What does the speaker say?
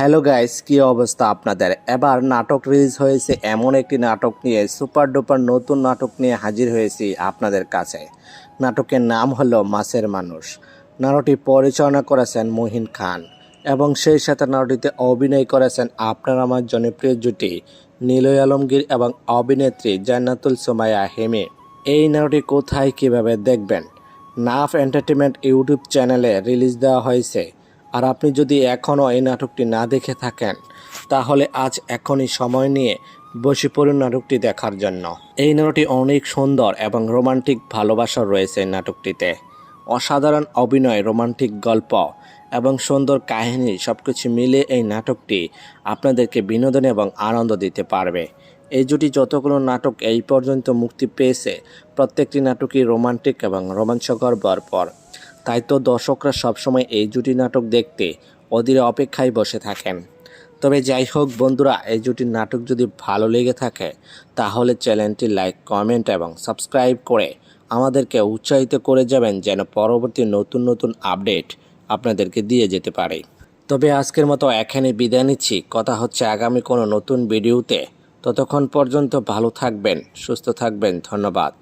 Hello guys, কি অবস্থা আপনাদের? এবার নাটক রিলিজ হয়েছে, এমন একটি নাটক নিয়ে সুপার ডুপার নতুন নাটক নিয়ে হাজির হয়েছি আপনাদের কাছে। নাটকের নাম হলো মাছের মানুষ। নাটকটি পরিচালনা করেছেন মুহিন খান এবং সেই সাথে নাটকটিতে অভিনয় করেছেন আপনার আমার জনপ্রিয় জুটি নিলয় আলমগীর এবং অভিনেত্রী জান্নাতুল সুমাইয়া হেমি। এই নাটকটি কোথায় কিভাবে দেখবেন? নাফ এন্টারটেইনমেন্ট ইউটিউব চ্যানেলে রিলিজ দেওয়া হয়েছে। আর আপনি যদি এখনও এই নাটকটি না দেখে থাকেন তাহলে আজ এখনই সময় নিয়ে বসে পড়ুন নাটকটি দেখার জন্য। এই নাটকটি অনেক সুন্দর এবং রোমান্টিক ভালোবাসা রয়েছে এই নাটকটিতে। অসাধারণ অভিনয়, রোমান্টিক গল্প এবং সুন্দর কাহিনী সবকিছু মিলে এই নাটকটি আপনাদেরকে বিনোদন এবং আনন্দ দিতে পারবে। এই জুটি যতগুলো নাটক এই পর্যন্ত মুক্তি পেয়েছে প্রত্যেকটি নাটকই রোমান্টিক এবং রোমাঞ্চকর ভরপুর। তাই তো দর্শকরা সবসময় এই জুটি নাটক দেখতে অধীর অপেক্ষায় বসে থাকেন। তবে যাই হোক বন্ধুরা, এই জুটির নাটক যদি ভালো লেগে থাকে তাহলে চ্যানেলটি লাইক, কমেন্ট এবং সাবস্ক্রাইব করে আমাদেরকে উৎসাহিত করে যাবেন, যেন পরবর্তী নতুন নতুন আপডেট আপনাদেরকে দিয়ে যেতে পারে। তবে আজকের মতো এখানে বিদায় নিচ্ছি। কথা হচ্ছে আগামী কোনো নতুন ভিডিওতে। ততক্ষণ পর্যন্ত ভালো থাকবেন, সুস্থ থাকবেন। ধন্যবাদ।